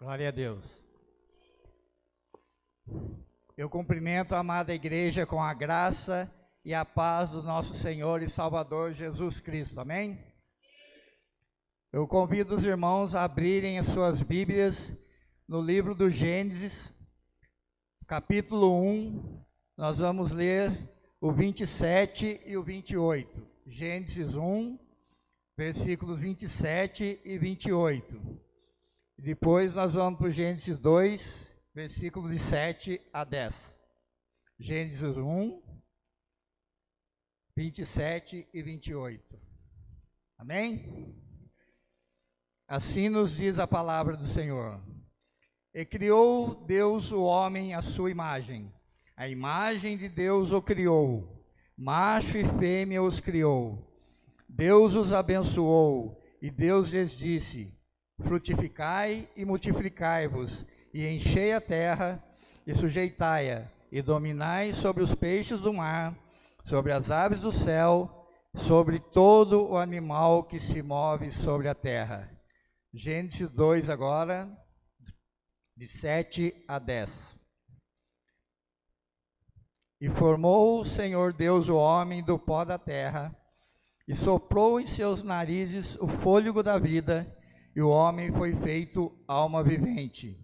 Glória a Deus. Eu cumprimento a amada igreja com a graça e a paz do nosso Senhor e Salvador Jesus Cristo. Amém? Eu convido os irmãos a abrirem as suas Bíblias no livro do Gênesis, capítulo 1. Nós vamos ler o 27 e o 28. Gênesis 1, versículos 27 e 28. Depois nós vamos para o Gênesis 2, versículos de 7 a 10. Gênesis 1, 27 e 28. Amém? Assim nos diz a palavra do Senhor. E criou Deus o homem à sua imagem. A imagem de Deus o criou. Macho e fêmea os criou. Deus os abençoou. E Deus lhes disse: frutificai e multiplicai-vos, e enchei a terra, e sujeitai-a, e dominai sobre os peixes do mar, sobre as aves do céu, sobre todo o animal que se move sobre a terra. Gênesis 2 agora, de 7 a 10. E formou o Senhor Deus o homem do pó da terra, e soprou em seus narizes o fôlego da vida, e o homem foi feito alma vivente.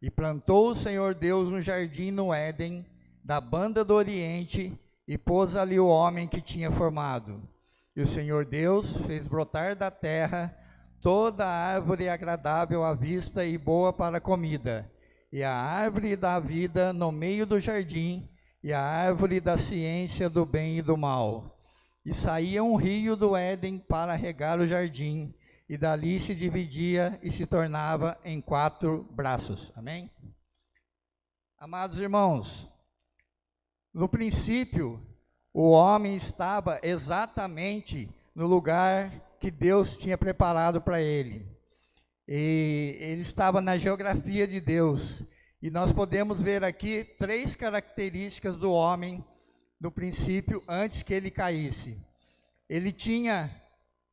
E plantou o Senhor Deus um jardim no Éden, da banda do Oriente, e pôs ali o homem que tinha formado. E o Senhor Deus fez brotar da terra toda árvore agradável à vista e boa para a comida, e a árvore da vida no meio do jardim, e a árvore da ciência do bem e do mal. E saía um rio do Éden para regar o jardim, e dali se dividia e se tornava em 4 braços. Amém? Amados irmãos, no princípio, o homem estava exatamente no lugar que Deus tinha preparado para ele. E ele estava na geografia de Deus. E nós podemos ver aqui 3 características do homem no princípio, antes que ele caísse. Ele tinha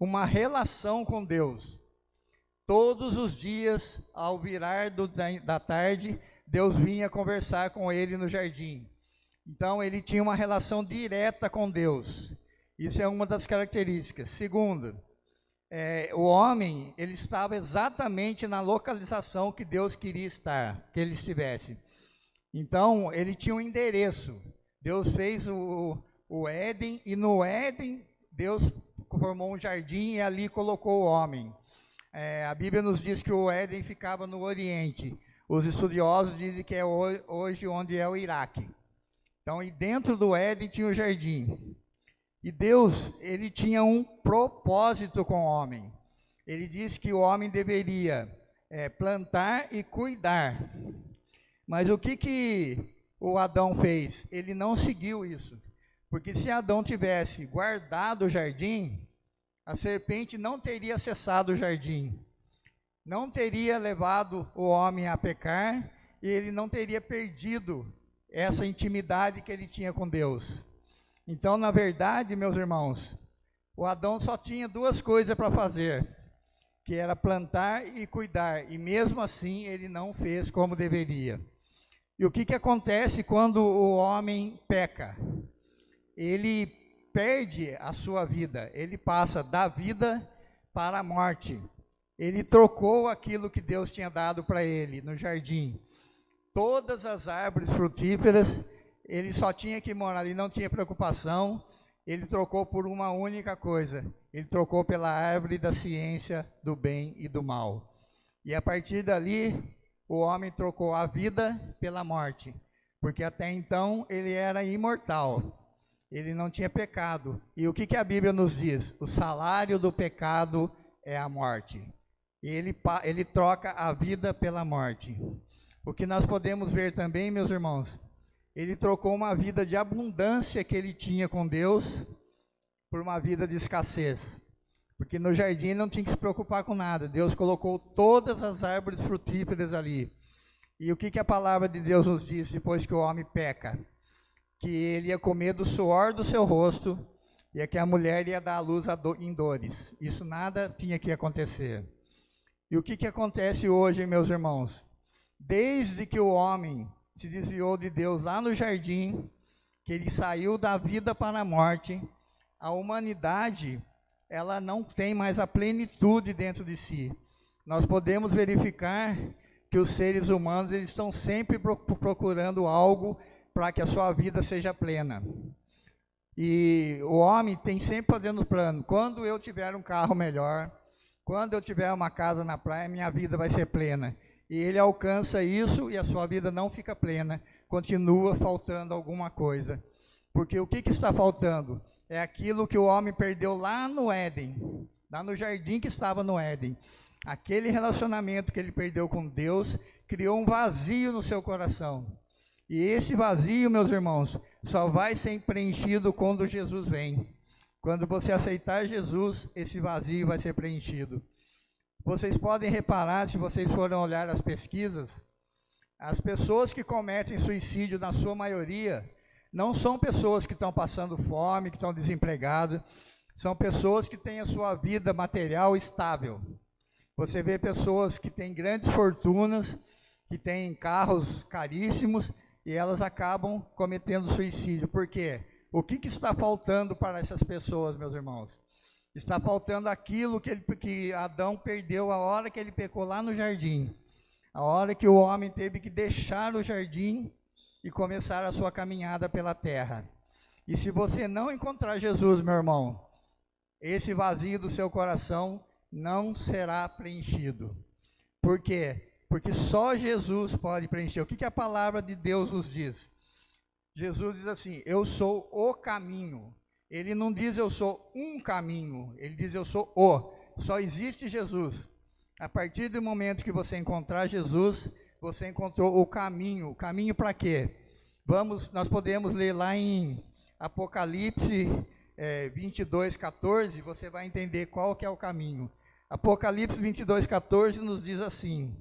uma relação com Deus. Todos os dias, ao virar da tarde, Deus vinha conversar com ele no jardim. Então, ele tinha uma relação direta com Deus. Isso é uma das características. Segundo, o homem, ele estava exatamente na localização que Deus queria estar, que ele estivesse. Então, ele tinha um endereço. Deus fez o Éden, e no Éden, Deus formou um jardim e ali colocou o homem. A Bíblia nos diz que o Éden ficava no Oriente. Os estudiosos dizem que é hoje onde é o Iraque. Então, e dentro do Éden tinha o jardim. E Deus, ele tinha um propósito com o homem. Ele disse que o homem deveria plantar e cuidar. Mas o que o Adão fez? Ele não seguiu isso. Porque se Adão tivesse guardado o jardim, a serpente não teria acessado o jardim, não teria levado o homem a pecar, e ele não teria perdido essa intimidade que ele tinha com Deus. Então, na verdade, meus irmãos, o Adão só tinha 2 coisas para fazer, que era plantar e cuidar, e mesmo assim ele não fez como deveria. E o que acontece quando o homem peca? Ele perde a sua vida, ele passa da vida para a morte. Ele trocou aquilo que Deus tinha dado para ele no jardim. Todas as árvores frutíferas, ele só tinha que morar ali, não tinha preocupação. Ele trocou por uma única coisa, ele trocou pela árvore da ciência do bem e do mal. E a partir dali, o homem trocou a vida pela morte, porque até então ele era imortal. Ele não tinha pecado. E o que a Bíblia nos diz? O salário do pecado é a morte. E ele troca a vida pela morte. O que nós podemos ver também, meus irmãos, ele trocou uma vida de abundância que ele tinha com Deus por uma vida de escassez. Porque no jardim ele não tinha que se preocupar com nada. Deus colocou todas as árvores frutíferas ali. E o que a palavra de Deus nos diz depois que o homem peca? Que ele ia comer do suor do seu rosto, e que a mulher ia dar à luz em dores. Isso nada tinha que acontecer. E o que acontece hoje, meus irmãos? Desde que o homem se desviou de Deus lá no jardim, que ele saiu da vida para a morte, a humanidade, ela não tem mais a plenitude dentro de si. Nós podemos verificar que os seres humanos, eles estão sempre procurando algo para que a sua vida seja plena. E o homem tem sempre fazendo plano: quando eu tiver um carro melhor, quando eu tiver uma casa na praia, minha vida vai ser plena. E ele alcança isso e a sua vida não fica plena, continua faltando alguma coisa. Porque o que está faltando? É aquilo que o homem perdeu lá no Éden, lá no jardim que estava no Éden. Aquele relacionamento que ele perdeu com Deus criou um vazio no seu coração. E esse vazio, meus irmãos, só vai ser preenchido quando Jesus vem. Quando você aceitar Jesus, esse vazio vai ser preenchido. Vocês podem reparar, se vocês forem olhar as pesquisas, as pessoas que cometem suicídio, na sua maioria, não são pessoas que estão passando fome, que estão desempregadas, são pessoas que têm a sua vida material estável. Você vê pessoas que têm grandes fortunas, que têm carros caríssimos, e elas acabam cometendo suicídio. Por quê? O que está faltando para essas pessoas, meus irmãos? Está faltando aquilo que Adão perdeu a hora que ele pecou lá no jardim. A hora que o homem teve que deixar o jardim e começar a sua caminhada pela terra. E se você não encontrar Jesus, meu irmão, esse vazio do seu coração não será preenchido. Por quê? Porque só Jesus pode preencher. O que a palavra de Deus nos diz? Jesus diz assim: eu sou o caminho. Ele não diz eu sou um caminho, ele diz eu sou o. Só existe Jesus. A partir do momento que você encontrar Jesus, você encontrou o caminho. O caminho para quê? Nós podemos ler lá em Apocalipse 22:14, você vai entender qual que é o caminho. Apocalipse 22:14 nos diz assim: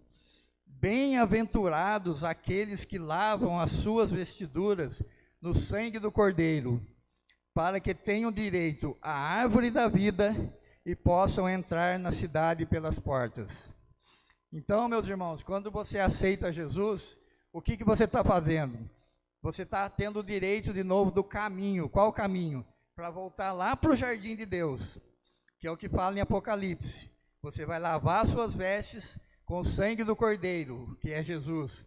bem-aventurados aqueles que lavam as suas vestiduras no sangue do Cordeiro, para que tenham direito à árvore da vida e possam entrar na cidade pelas portas. Então, meus irmãos, quando você aceita Jesus, o que você está fazendo? Você está tendo o direito de novo do caminho. Qual caminho? Para voltar lá para o jardim de Deus, que é o que fala em Apocalipse. Você vai lavar suas vestes com o sangue do Cordeiro, que é Jesus.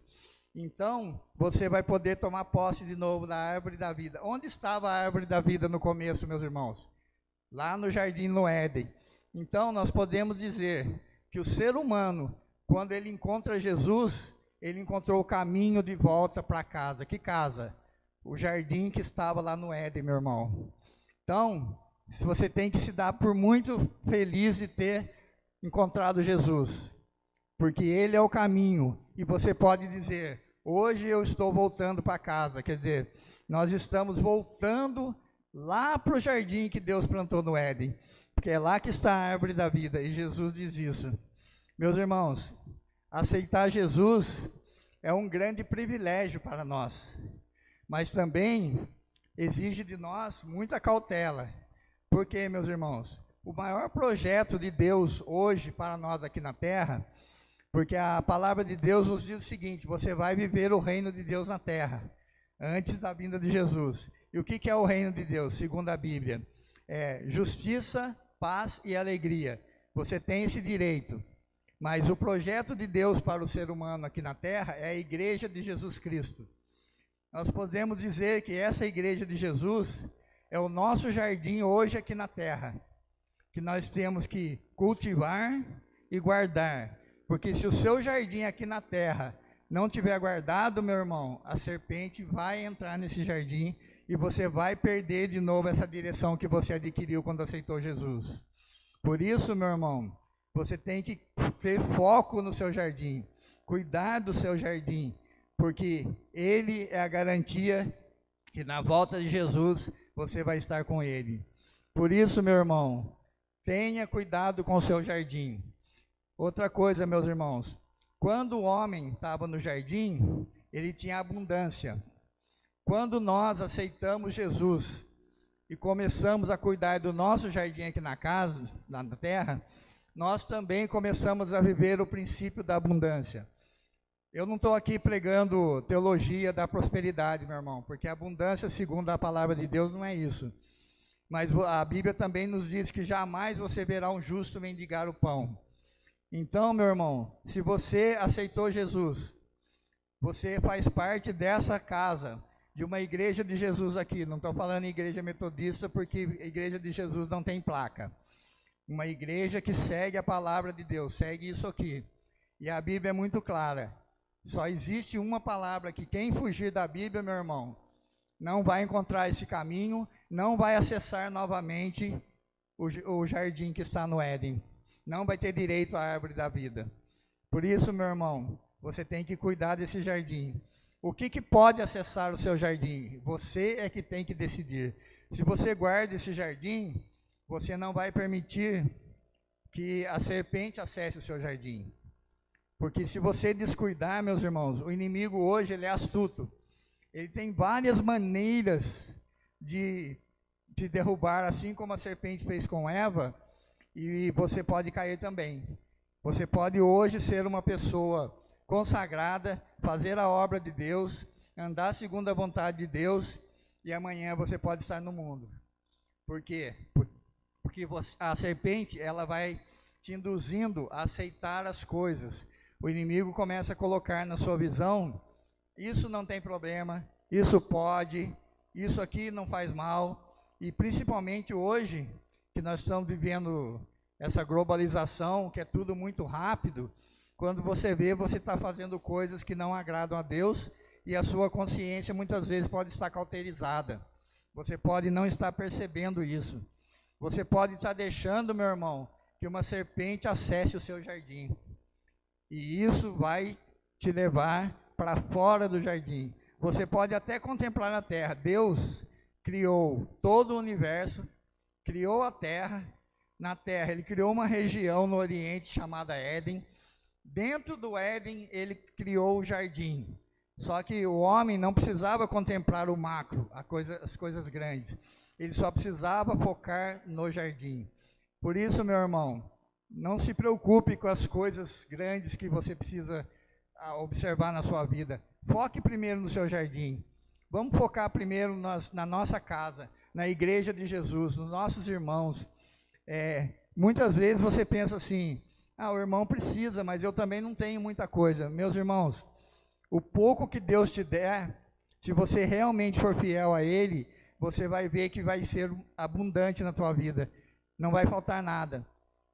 Então, você vai poder tomar posse de novo da árvore da vida. Onde estava a árvore da vida no começo, meus irmãos? Lá no jardim no Éden. Então, nós podemos dizer que o ser humano, quando ele encontra Jesus, ele encontrou o caminho de volta para casa. Que casa? O jardim que estava lá no Éden, meu irmão. Então, você tem que se dar por muito feliz de ter encontrado Jesus, porque ele é o caminho. E você pode dizer: hoje eu estou voltando para casa. Quer dizer, nós estamos voltando lá para o jardim que Deus plantou no Éden, porque é lá que está a árvore da vida, e Jesus diz isso. Meus irmãos, aceitar Jesus é um grande privilégio para nós, mas também exige de nós muita cautela. Por quê, meus irmãos? O maior projeto de Deus hoje para nós aqui na terra, porque a palavra de Deus nos diz o seguinte: você vai viver o reino de Deus na terra, antes da vinda de Jesus. E o que é o reino de Deus, segundo a Bíblia? É justiça, paz e alegria. Você tem esse direito. Mas o projeto de Deus para o ser humano aqui na terra é a igreja de Jesus Cristo. Nós podemos dizer que essa igreja de Jesus é o nosso jardim hoje aqui na terra, que nós temos que cultivar e guardar. Porque se o seu jardim aqui na terra não tiver guardado, meu irmão, a serpente vai entrar nesse jardim e você vai perder de novo essa direção que você adquiriu quando aceitou Jesus. Por isso, meu irmão, você tem que ter foco no seu jardim, cuidar do seu jardim, porque ele é a garantia que na volta de Jesus você vai estar com ele. Por isso, meu irmão, tenha cuidado com o seu jardim. Outra coisa, meus irmãos, quando o homem estava no jardim, ele tinha abundância. Quando nós aceitamos Jesus e começamos a cuidar do nosso jardim aqui na casa, na terra, nós também começamos a viver o princípio da abundância. Eu não estou aqui pregando teologia da prosperidade, meu irmão, porque a abundância, segundo a palavra de Deus, não é isso. Mas a Bíblia também nos diz que jamais você verá um justo mendigar o pão. Então, meu irmão, se você aceitou Jesus, você faz parte dessa casa, de uma igreja de Jesus aqui. Não estou falando em igreja metodista, porque a igreja de Jesus não tem placa. Uma igreja que segue a palavra de Deus, segue isso aqui. E a Bíblia é muito clara. Só existe uma palavra que quem fugir da Bíblia, meu irmão, não vai encontrar esse caminho, não vai acessar novamente o jardim que está no Éden. Não vai ter direito à árvore da vida. Por isso, meu irmão, você tem que cuidar desse jardim. O que pode acessar o seu jardim? Você é que tem que decidir. Se você guarda esse jardim, você não vai permitir que a serpente acesse o seu jardim. Porque se você descuidar, meus irmãos, o inimigo hoje ele é astuto. Ele tem várias maneiras de te derrubar, assim como a serpente fez com Eva, e você pode cair também. Você pode hoje ser uma pessoa consagrada, fazer a obra de Deus, andar segundo a vontade de Deus, e amanhã você pode estar no mundo. Por quê? Porque a serpente ela vai te induzindo a aceitar as coisas. O inimigo começa a colocar na sua visão, isso não tem problema, isso pode, isso aqui não faz mal. E principalmente hoje, que nós estamos vivendo essa globalização, que é tudo muito rápido, quando você vê, você está fazendo coisas que não agradam a Deus, e a sua consciência muitas vezes pode estar cauterizada. Você pode não estar percebendo isso. Você pode estar deixando, meu irmão, que uma serpente acesse o seu jardim. E isso vai te levar para fora do jardim. Você pode até contemplar na terra. Deus criou todo o universo, criou a terra. Na terra, ele criou uma região no Oriente chamada Éden. Dentro do Éden, ele criou o jardim. Só que o homem não precisava contemplar o macro, as coisas grandes. Ele só precisava focar no jardim. Por isso, meu irmão, não se preocupe com as coisas grandes que você precisa observar na sua vida. Foque primeiro no seu jardim. Vamos focar primeiro na nossa casa, na igreja de Jesus, nos nossos irmãos. Muitas vezes você pensa assim, o irmão precisa, mas eu também não tenho muita coisa. Meus irmãos, o pouco que Deus te der, se você realmente for fiel a Ele, você vai ver que vai ser abundante na tua vida. Não vai faltar nada.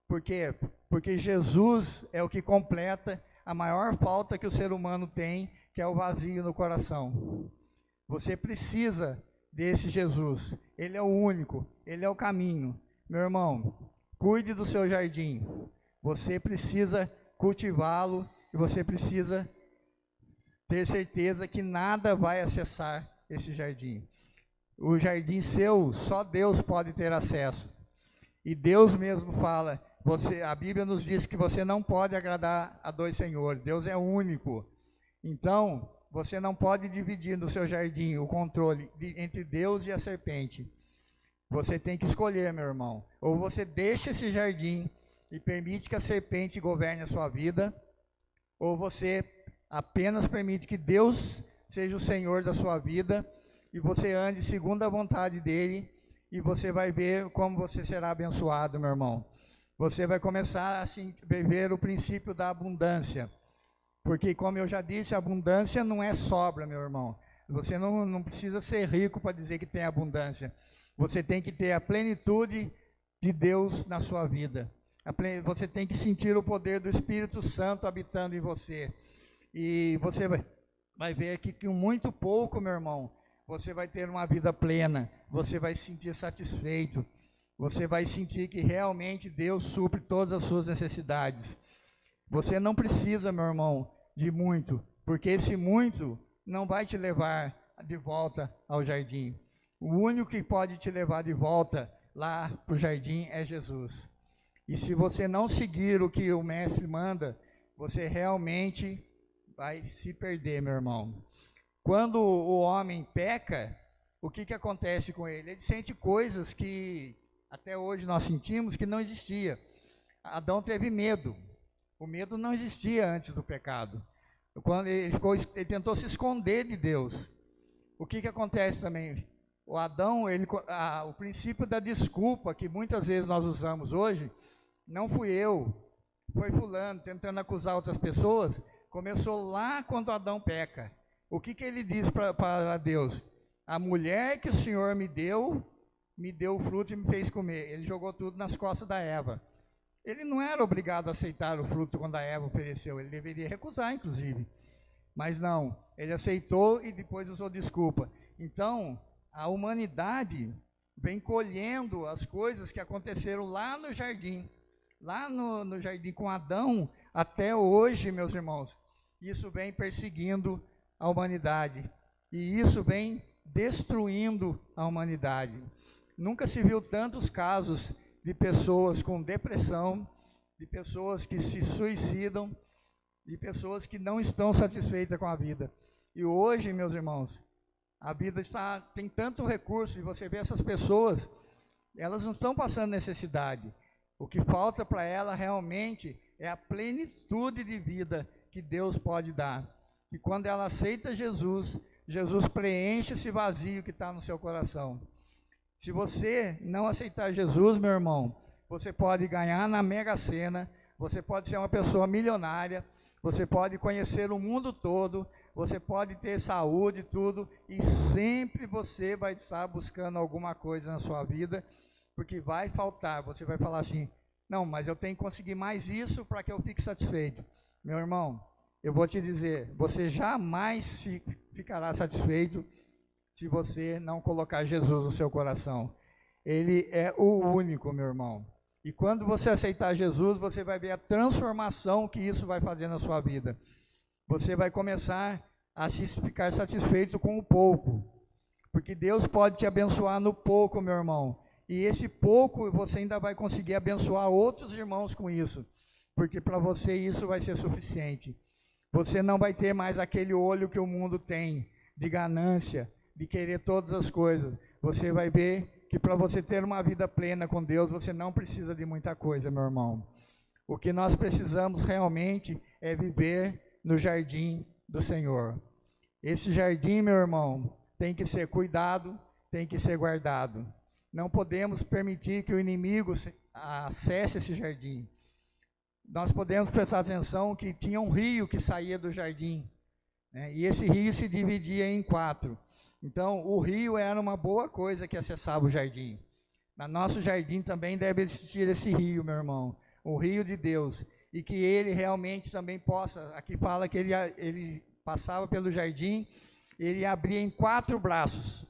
Por quê? Porque Jesus é o que completa a maior falta que o ser humano tem, que é o vazio no coração. Você precisa desse Jesus. Ele é o único, Ele é o caminho. Meu irmão, cuide do seu jardim. Você precisa cultivá-lo e você precisa ter certeza que nada vai acessar esse jardim. O jardim seu, só Deus pode ter acesso. E Deus mesmo fala, a Bíblia nos diz que você não pode agradar a dois senhores. Deus é único. Então, você não pode dividir no seu jardim o controle entre Deus e a serpente. Você tem que escolher, meu irmão. Ou você deixa esse jardim e permite que a serpente governe a sua vida, ou você apenas permite que Deus seja o Senhor da sua vida e você ande segundo a vontade dEle, e você vai ver como você será abençoado, meu irmão. Você vai começar a viver o princípio da abundância. Porque, como eu já disse, a abundância não é sobra, meu irmão. Você não precisa ser rico para dizer que tem abundância. Você tem que ter a plenitude de Deus na sua vida. Você tem que sentir o poder do Espírito Santo habitando em você. E você vai ver que com muito pouco, meu irmão, você vai ter uma vida plena. Você vai se sentir satisfeito. Você vai sentir que realmente Deus supre todas as suas necessidades. Você não precisa, meu irmão, de muito, porque esse muito não vai te levar de volta ao jardim. O único que pode te levar de volta lá para o jardim é Jesus. E se você não seguir o que o mestre manda, você realmente vai se perder, meu irmão. Quando o homem peca, o que acontece com ele? Ele sente coisas que até hoje nós sentimos que não existia. Adão teve medo. O medo não existia antes do pecado. Quando ele tentou se esconder de Deus. O que acontece também? O Adão, o princípio da desculpa que muitas vezes nós usamos hoje, não fui eu, foi fulano, tentando acusar outras pessoas, começou lá quando Adão peca. O que ele diz para Deus? A mulher que o Senhor me deu o fruto e me fez comer. Ele jogou tudo nas costas da Eva. Ele não era obrigado a aceitar o fruto quando a Eva ofereceu, ele deveria recusar, inclusive. Mas não, ele aceitou e depois usou desculpa. Então, a humanidade vem colhendo as coisas que aconteceram lá no jardim. Lá no jardim com Adão, até hoje, meus irmãos. Isso vem perseguindo a humanidade. E isso vem destruindo a humanidade. Nunca se viu tantos casos de pessoas com depressão, de pessoas que se suicidam, de pessoas que não estão satisfeitas com a vida. E hoje, meus irmãos, a vida tem tanto recurso, e você vê essas pessoas, elas não estão passando necessidade. O que falta para ela realmente é a plenitude de vida que Deus pode dar. E quando ela aceita Jesus, Jesus preenche esse vazio que está no seu coração. Se você não aceitar Jesus, meu irmão, você pode ganhar na Mega Sena, você pode ser uma pessoa milionária, você pode conhecer o mundo todo, você pode ter saúde, tudo, e sempre você vai estar buscando alguma coisa na sua vida, porque vai faltar. Você vai falar assim, não, mas eu tenho que conseguir mais isso para que eu fique satisfeito. Meu irmão, eu vou te dizer, você jamais ficará satisfeito se você não colocar Jesus no seu coração. Ele é o único, meu irmão. E quando você aceitar Jesus, você vai ver a transformação que isso vai fazer na sua vida. Você vai começar a ficar satisfeito com o pouco. Porque Deus pode te abençoar no pouco, meu irmão. E esse pouco você ainda vai conseguir abençoar outros irmãos com isso. Porque para você isso vai ser suficiente. Você não vai ter mais aquele olho que o mundo tem, de ganância, de querer todas as coisas. Você vai ver que para você ter uma vida plena com Deus, você não precisa de muita coisa, meu irmão. O que nós precisamos realmente é viver no jardim do Senhor. Esse jardim, meu irmão, tem que ser cuidado, tem que ser guardado. Não podemos permitir que o inimigo acesse esse jardim. Nós podemos prestar atenção que tinha um rio que saía do jardim, né? E esse rio se dividia em 4. Então, o rio era uma boa coisa que acessava o jardim. No nosso jardim também deve existir esse rio, meu irmão, o rio de Deus. E que ele realmente também possa, aqui fala que ele passava pelo jardim, ele abria em 4 braços.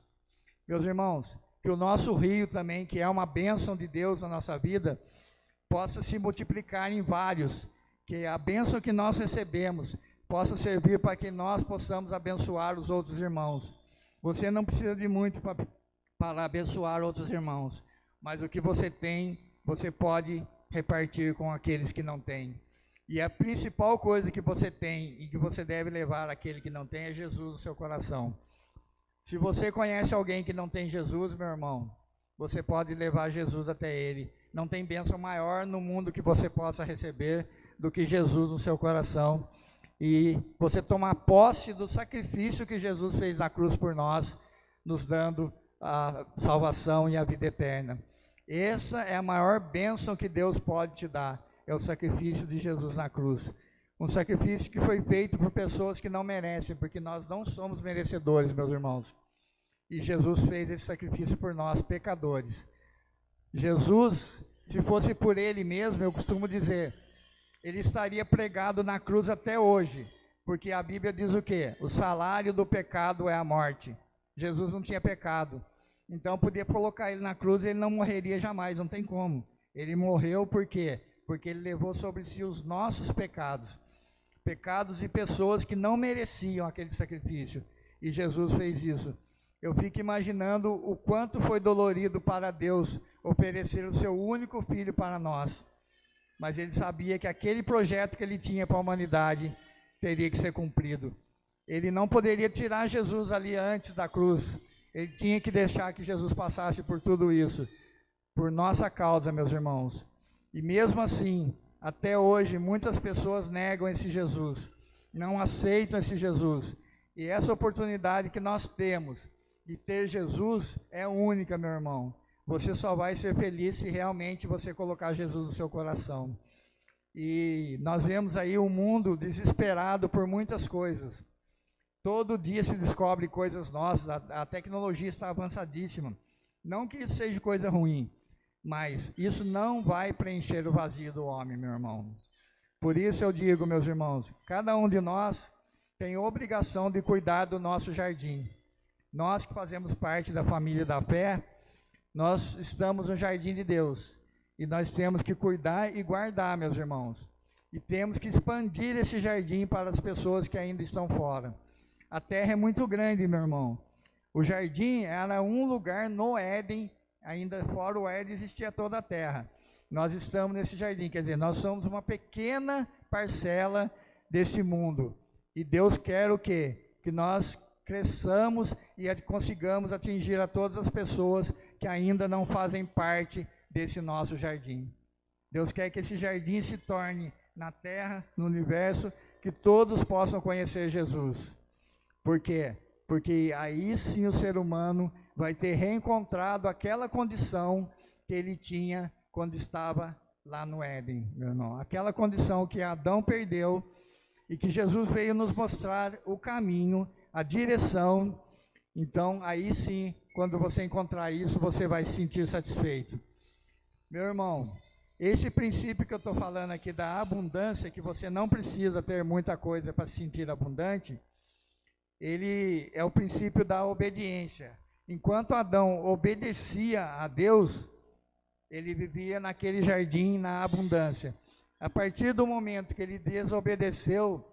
Meus irmãos, que o nosso rio também, que é uma bênção de Deus na nossa vida, possa se multiplicar em vários. Que a bênção que nós recebemos possa servir para que nós possamos abençoar os outros irmãos. Você não precisa de muito para abençoar outros irmãos, mas o que você tem, você pode repartir com aqueles que não têm. E a principal coisa que você tem e que você deve levar àquele que não tem é Jesus no seu coração. Se você conhece alguém que não tem Jesus, meu irmão, você pode levar Jesus até ele. Não tem bênção maior no mundo que você possa receber do que Jesus no seu coração. E você tomar posse do sacrifício que Jesus fez na cruz por nós, nos dando a salvação e a vida eterna. Essa é a maior bênção que Deus pode te dar, é o sacrifício de Jesus na cruz. Um sacrifício que foi feito por pessoas que não merecem, porque nós não somos merecedores, meus irmãos. E Jesus fez esse sacrifício por nós, pecadores. Jesus, se fosse por ele mesmo, eu costumo dizer, ele estaria pregado na cruz até hoje, porque a Bíblia diz o quê? O salário do pecado é a morte. Jesus não tinha pecado, então podia colocar ele na cruz e ele não morreria jamais, não tem como. Ele morreu por quê? Porque ele levou sobre si os nossos pecados, pecados de pessoas que não mereciam aquele sacrifício, e Jesus fez isso. Eu fico imaginando o quanto foi dolorido para Deus oferecer o seu único filho para nós. Mas ele sabia que aquele projeto que ele tinha para a humanidade teria que ser cumprido. Ele não poderia tirar Jesus ali antes da cruz. Ele tinha que deixar que Jesus passasse por tudo isso, por nossa causa, meus irmãos. E mesmo assim, até hoje, muitas pessoas negam esse Jesus, não aceitam esse Jesus. E essa oportunidade que nós temos de ter Jesus é única, meu irmão. Você só vai ser feliz se realmente você colocar Jesus no seu coração. E nós vemos aí o mundo desesperado por muitas coisas. Todo dia se descobre coisas novas, a tecnologia está avançadíssima. Não que isso seja coisa ruim, mas isso não vai preencher o vazio do homem, meu irmão. Por isso eu digo, meus irmãos, cada um de nós tem obrigação de cuidar do nosso jardim. Nós que fazemos parte da família da fé, nós estamos no jardim de Deus. E nós temos que cuidar e guardar, meus irmãos. E temos que expandir esse jardim para as pessoas que ainda estão fora. A terra é muito grande, meu irmão. O jardim era um lugar no Éden, ainda fora o Éden existia toda a terra. Nós estamos nesse jardim, quer dizer, nós somos uma pequena parcela deste mundo. E Deus quer o quê? Que nós cresçamos e consigamos atingir a todas as pessoas que ainda não fazem parte desse nosso jardim. Deus quer que esse jardim se torne na terra, no universo, que todos possam conhecer Jesus. Por quê? Porque aí sim o ser humano vai ter reencontrado aquela condição que ele tinha quando estava lá no Éden, meu irmão. Aquela condição que Adão perdeu e que Jesus veio nos mostrar o caminho, a direção. Então, aí sim, quando você encontrar isso, você vai se sentir satisfeito. Meu irmão, esse princípio que eu estou falando aqui da abundância, que você não precisa ter muita coisa para se sentir abundante, ele é o princípio da obediência. Enquanto Adão obedecia a Deus, ele vivia naquele jardim na abundância. A partir do momento que ele desobedeceu,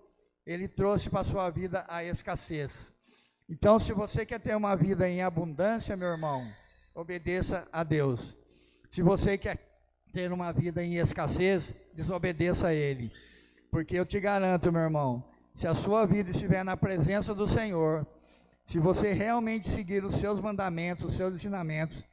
ele trouxe para a sua vida a escassez. Então, se você quer ter uma vida em abundância, meu irmão, obedeça a Deus. Se você quer ter uma vida em escassez, desobedeça a Ele. Porque eu te garanto, meu irmão, se a sua vida estiver na presença do Senhor, se você realmente seguir os seus mandamentos, os seus ensinamentos,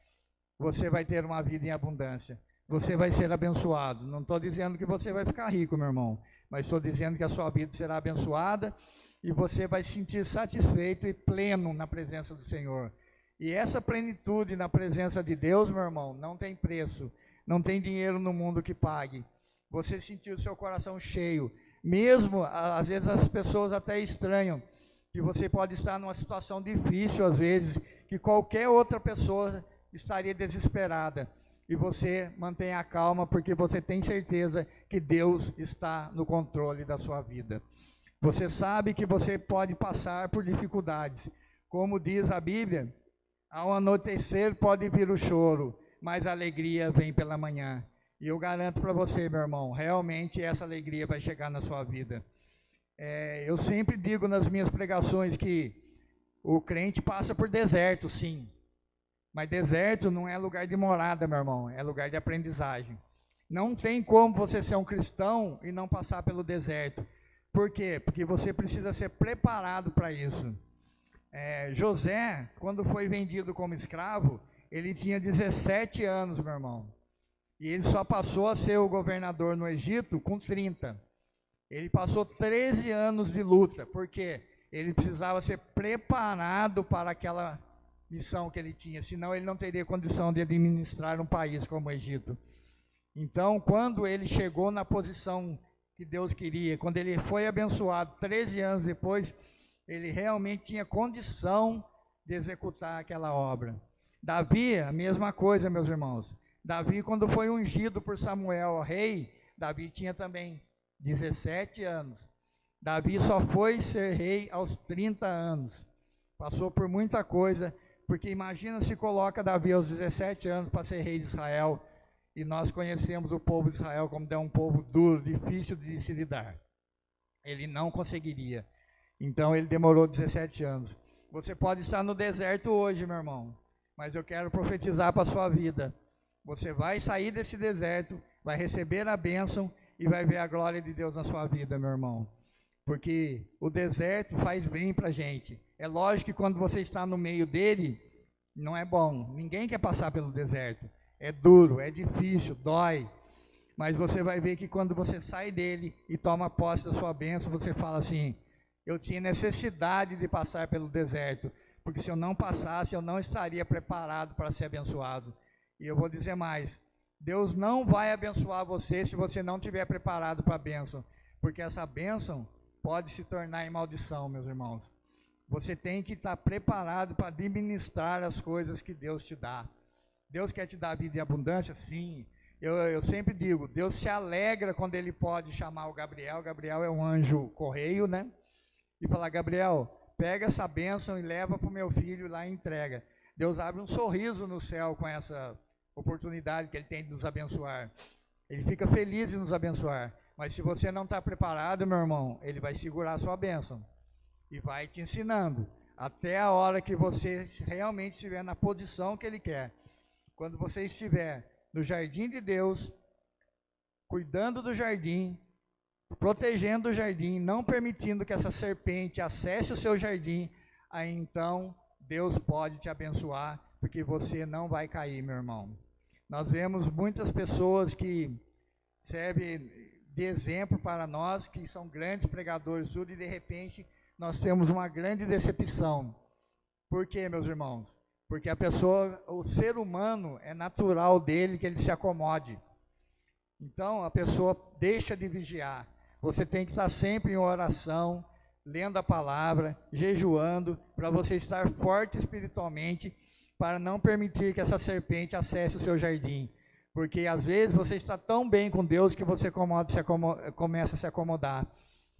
você vai ter uma vida em abundância. Você vai ser abençoado. Não estou dizendo que você vai ficar rico, meu irmão, mas estou dizendo que a sua vida será abençoada e você vai se sentir satisfeito e pleno na presença do Senhor. E essa plenitude na presença de Deus, meu irmão, não tem preço. Não tem dinheiro no mundo que pague. Você sentir o seu coração cheio. Mesmo, às vezes as pessoas até estranham que você pode estar numa situação difícil, às vezes, que qualquer outra pessoa estaria desesperada. E você mantém a calma, porque você tem certeza que Deus está no controle da sua vida. Você sabe que você pode passar por dificuldades. Como diz a Bíblia, ao anoitecer pode vir o choro, mas a alegria vem pela manhã. E eu garanto para você, meu irmão, realmente essa alegria vai chegar na sua vida. Eu sempre digo nas minhas pregações que o crente passa por deserto, sim. Mas deserto não é lugar de morada, meu irmão, é lugar de aprendizagem. Não tem como você ser um cristão e não passar pelo deserto. Por quê? Porque você precisa ser preparado para isso. José, quando foi vendido como escravo, ele tinha 17 anos, meu irmão. E ele só passou a ser o governador no Egito com 30. Ele passou 13 anos de luta, porque ele precisava ser preparado para aquela missão que ele tinha, senão ele não teria condição de administrar um país como o Egito. Então, quando ele chegou na posição que Deus queria, quando ele foi abençoado 13 anos depois, ele realmente tinha condição de executar aquela obra. Davi, a mesma coisa, meus irmãos. Davi, quando foi ungido por Samuel rei, Davi tinha também 17 anos. Davi só foi ser rei aos 30 anos. Passou por muita coisa, porque imagina se coloca Davi aos 17 anos para ser rei de Israel, e nós conhecemos o povo de Israel como é um povo duro, difícil de se lidar. Ele não conseguiria. Então ele demorou 17 anos. Você pode estar no deserto hoje, meu irmão, mas eu quero profetizar para a sua vida. Você vai sair desse deserto, vai receber a bênção e vai ver a glória de Deus na sua vida, meu irmão. Porque o deserto faz bem para a gente. É lógico que quando você está no meio dele, não é bom. Ninguém quer passar pelo deserto. É duro, é difícil, dói. Mas você vai ver que quando você sai dele e toma posse da sua bênção, você fala assim: eu tinha necessidade de passar pelo deserto, porque se eu não passasse, eu não estaria preparado para ser abençoado. E eu vou dizer mais: Deus não vai abençoar você se você não estiver preparado para a bênção, porque essa bênção pode se tornar em maldição, meus irmãos. Você tem que estar preparado para administrar as coisas que Deus te dá. Deus quer te dar vida e abundância? Sim. Eu sempre digo, Deus se alegra quando Ele pode chamar o Gabriel. O Gabriel é um anjo correio, né? E falar: Gabriel, pega essa bênção e leva para o meu filho lá e entrega. Deus abre um sorriso no céu com essa oportunidade que Ele tem de nos abençoar. Ele fica feliz de nos abençoar. Mas se você não está preparado, meu irmão, Ele vai segurar a sua bênção e vai te ensinando até a hora que você realmente estiver na posição que Ele quer. Quando você estiver no jardim de Deus, cuidando do jardim, protegendo o jardim, não permitindo que essa serpente acesse o seu jardim, aí então Deus pode te abençoar, porque você não vai cair, meu irmão. Nós vemos muitas pessoas que servem de exemplo para nós, que são grandes pregadores, tudo, e de repente nós temos uma grande decepção. Por quê, meus irmãos? Porque a pessoa, o ser humano, é natural dele que ele se acomode. Então a pessoa deixa de vigiar. Você tem que estar sempre em oração, lendo a palavra, jejuando, para você estar forte espiritualmente, para não permitir que essa serpente acesse o seu jardim. Porque às vezes você está tão bem com Deus que você começa a se acomodar.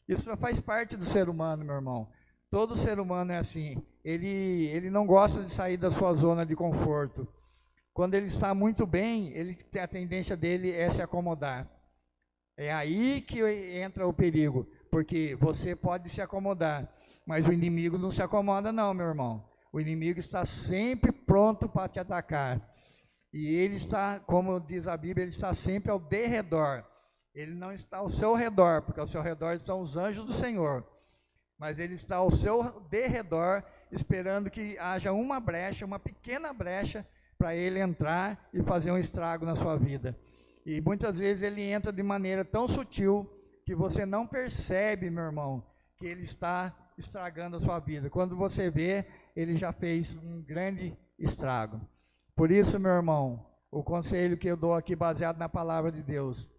Isso faz parte do ser humano, meu irmão. Todo ser humano é assim. Ele não gosta de sair da sua zona de conforto. Quando ele está muito bem, a tendência dele é se acomodar. É aí que entra o perigo, porque você pode se acomodar, mas o inimigo não se acomoda não, meu irmão. O inimigo está sempre pronto para te atacar. E ele está, como diz a Bíblia, ele está sempre ao derredor. Ele não está ao seu redor, porque ao seu redor estão os anjos do Senhor. Mas ele está ao seu derredor, esperando que haja uma brecha, uma pequena brecha, para ele entrar e fazer um estrago na sua vida. E muitas vezes ele entra de maneira tão sutil que você não percebe, meu irmão, que ele está estragando a sua vida. Quando você vê, ele já fez um grande estrago. Por isso, meu irmão, o conselho que eu dou aqui baseado na palavra de Deus: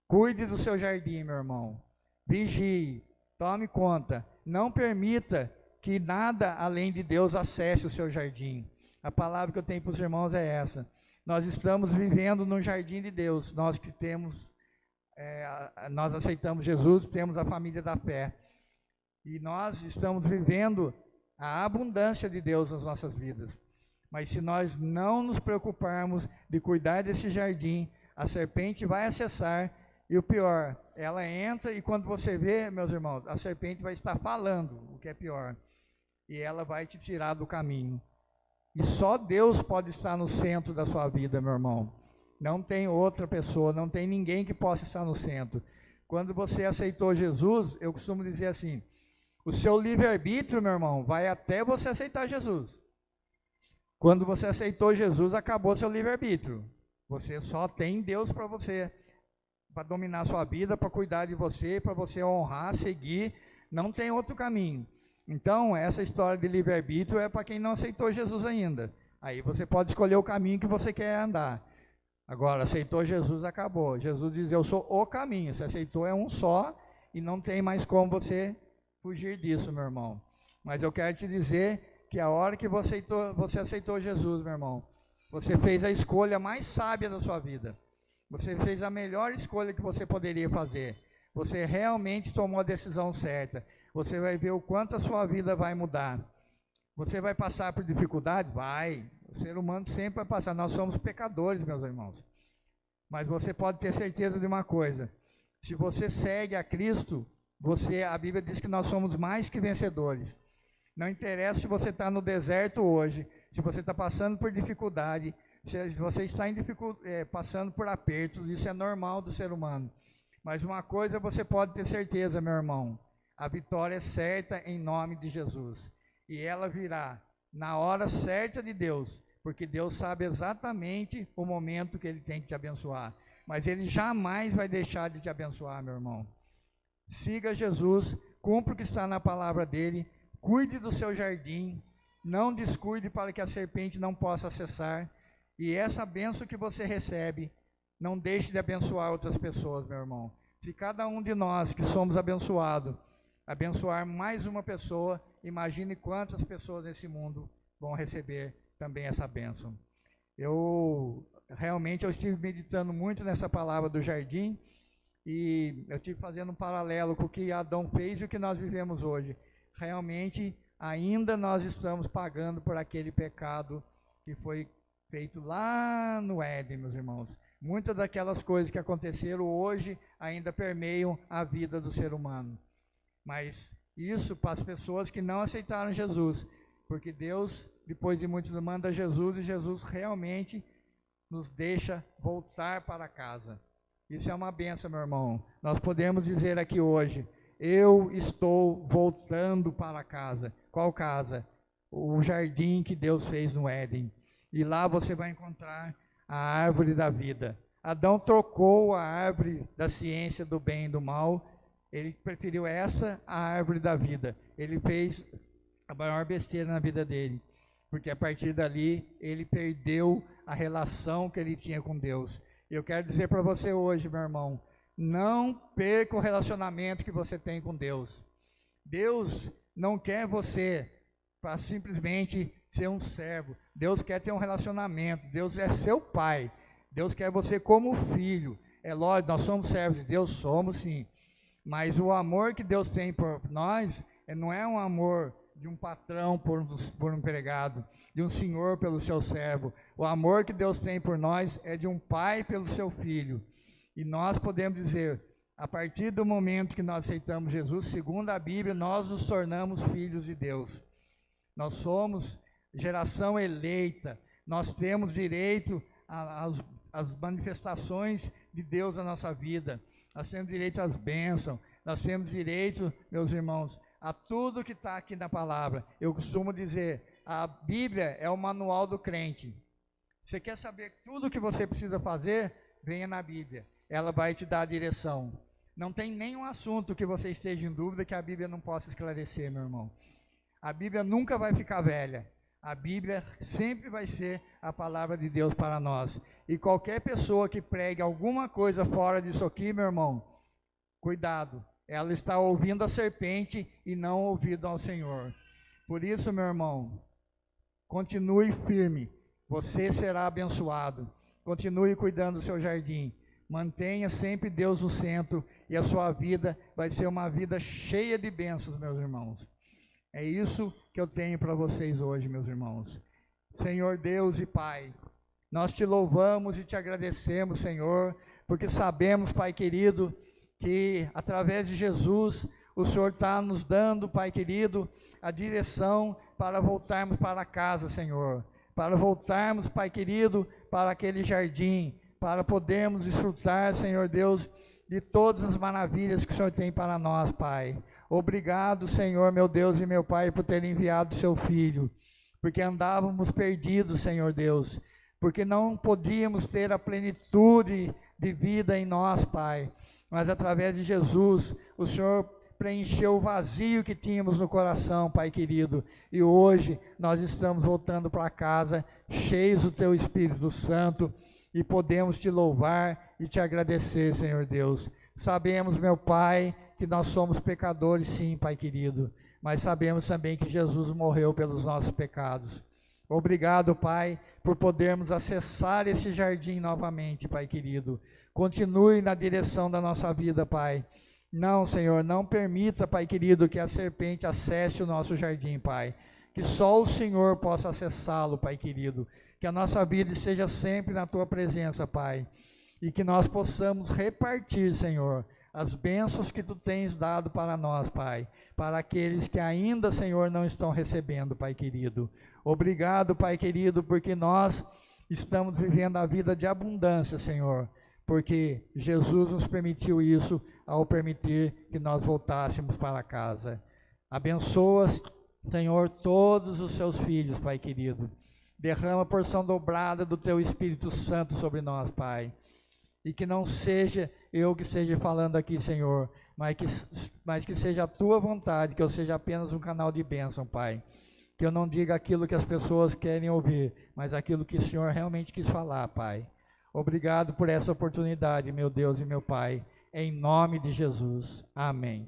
cuide do seu jardim, meu irmão. Vigie, tome conta. Não permita que nada além de Deus acesse o seu jardim. A palavra que eu tenho para os irmãos é essa. Nós estamos vivendo no jardim de Deus. Nós que temos, nós aceitamos Jesus, temos a família da fé. E nós estamos vivendo a abundância de Deus nas nossas vidas. Mas se nós não nos preocuparmos de cuidar desse jardim, a serpente vai acessar. E o pior, ela entra e quando você vê, meus irmãos, a serpente vai estar falando, o que é pior. E ela vai te tirar do caminho. E só Deus pode estar no centro da sua vida, meu irmão. Não tem outra pessoa, não tem ninguém que possa estar no centro. Quando você aceitou Jesus, eu costumo dizer assim: o seu livre-arbítrio, meu irmão, vai até você aceitar Jesus. Quando você aceitou Jesus, acabou seu livre-arbítrio. Você só tem Deus para você, para dominar a sua vida, para cuidar de você, para você honrar, seguir. Não tem outro caminho. Então, essa história de livre-arbítrio é para quem não aceitou Jesus ainda. Aí você pode escolher o caminho que você quer andar. Agora, aceitou Jesus, acabou. Jesus diz: eu sou o caminho. Se aceitou, é um só e não tem mais como você fugir disso, meu irmão. Mas eu quero te dizer que a hora que você aceitou Jesus, meu irmão, você fez a escolha mais sábia da sua vida. Você fez a melhor escolha que você poderia fazer. Você realmente tomou a decisão certa. Você vai ver o quanto a sua vida vai mudar. Você vai passar por dificuldades? Vai. O ser humano sempre vai passar. Nós somos pecadores, meus irmãos. Mas você pode ter certeza de uma coisa: se você segue a Cristo, a Bíblia diz que nós somos mais que vencedores. Não interessa se você está no deserto hoje, se você está passando por dificuldade, se você está passando por apertos, isso é normal do ser humano. Mas uma coisa você pode ter certeza, meu irmão: a vitória é certa em nome de Jesus. E ela virá na hora certa de Deus, porque Deus sabe exatamente o momento que Ele tem que te abençoar. mas ele jamais vai deixar de te abençoar, meu irmão. Siga Jesus, cumpra o que está na palavra dele, cuide do seu jardim, não descuide para que a serpente não possa acessar, e essa bênção que você recebe, não deixe de abençoar outras pessoas, meu irmão. Se cada um de nós que somos abençoados, abençoar mais uma pessoa, imagine quantas pessoas nesse mundo vão receber também essa bênção. Eu estive meditando muito nessa palavra do jardim, e eu estive fazendo um paralelo com o que Adão fez e o que nós vivemos hoje. Realmente, ainda nós estamos pagando por aquele pecado que foi feito lá no Éden, meus irmãos. Muitas daquelas coisas que aconteceram hoje ainda permeiam a vida do ser humano. Mas isso para as pessoas que não aceitaram Jesus, porque Deus, depois de muitos, manda Jesus, e Jesus realmente nos deixa voltar para casa. Isso é uma bênção, meu irmão. Nós podemos dizer aqui hoje, eu estou voltando para casa. Qual casa? O jardim que Deus fez no Éden. E lá você vai encontrar a árvore da vida. Adão trocou a árvore da ciência do bem e do mal. Ele preferiu essa, a árvore da vida. Ele fez a maior besteira na vida dele. Porque a partir dali, ele perdeu a relação que ele tinha com Deus. Eu quero dizer para você hoje, meu irmão, não perca o relacionamento que você tem com Deus. Deus não quer você para simplesmente ser um servo. Deus quer ter um relacionamento. Deus é seu pai. Deus quer você como filho. É lógico, nós somos servos de Deus, somos sim. Mas o amor que Deus tem por nós não é um amor de um patrão por um empregado, de um senhor pelo seu servo. O amor que Deus tem por nós é de um pai pelo seu filho. E nós podemos dizer, a partir do momento que nós aceitamos Jesus, segundo a Bíblia, nós nos tornamos filhos de Deus. Nós somos geração eleita, nós temos direito às manifestações de Deus na nossa vida, nós temos direito às bênçãos, nós temos direito, meus irmãos, a tudo que está aqui na palavra. Eu costumo dizer, a Bíblia é o manual do crente. Você quer saber tudo o que você precisa fazer? Venha na Bíblia, ela vai te dar a direção. Não tem nenhum assunto que você esteja em dúvida que a Bíblia não possa esclarecer, meu irmão. A Bíblia nunca vai ficar velha. A Bíblia sempre vai ser a palavra de Deus para nós. E qualquer pessoa que pregue alguma coisa fora disso aqui, meu irmão, cuidado. Ela está ouvindo a serpente e não ouvindo ao Senhor. Por isso, meu irmão, continue firme. Você será abençoado. Continue cuidando do seu jardim. Mantenha sempre Deus no centro e a sua vida vai ser uma vida cheia de bênçãos, meus irmãos. É isso que eu tenho para vocês hoje, meus irmãos. Senhor Deus e Pai, nós te louvamos e te agradecemos, Senhor, porque sabemos, Pai querido, que através de Jesus, o Senhor está nos dando, Pai querido, a direção para voltarmos para casa, Senhor. Para voltarmos, Pai querido, para aquele jardim, para podermos desfrutar, Senhor Deus, de todas as maravilhas que o Senhor tem para nós, Pai. Obrigado, Senhor, meu Deus e meu Pai, por ter enviado o seu Filho, porque andávamos perdidos, Senhor Deus, porque não podíamos ter a plenitude de vida em nós, Pai, mas através de Jesus, o Senhor preencheu o vazio que tínhamos no coração, Pai querido, e hoje nós estamos voltando para casa, cheios do Teu Espírito Santo, e podemos te louvar e te agradecer, Senhor Deus. Sabemos, meu Pai, que nós somos pecadores, sim, Pai querido, mas sabemos também que Jesus morreu pelos nossos pecados. Obrigado, Pai, por podermos acessar esse jardim novamente, Pai querido. Continue na direção da nossa vida, Pai. Não, Senhor, não permita, Pai querido, que a serpente acesse o nosso jardim, Pai. Que só o Senhor possa acessá-lo, Pai querido. Que a nossa vida esteja sempre na Tua presença, Pai. E que nós possamos repartir, Senhor, as bênçãos que Tu tens dado para nós, Pai. Para aqueles que ainda, Senhor, não estão recebendo, Pai querido. Obrigado, Pai querido, porque nós estamos vivendo a vida de abundância, Senhor. Porque Jesus nos permitiu isso ao permitir que nós voltássemos para casa. Abençoa, Senhor, todos os seus filhos, Pai querido. Derrama a porção dobrada do Teu Espírito Santo sobre nós, Pai. e que não seja eu que esteja falando aqui, Senhor, mas que seja a tua vontade, que eu seja apenas um canal de bênção, Pai. Que eu não diga aquilo que as pessoas querem ouvir, mas aquilo que o Senhor realmente quis falar, Pai. Obrigado por essa oportunidade, meu Deus e meu Pai, em nome de Jesus. Amém.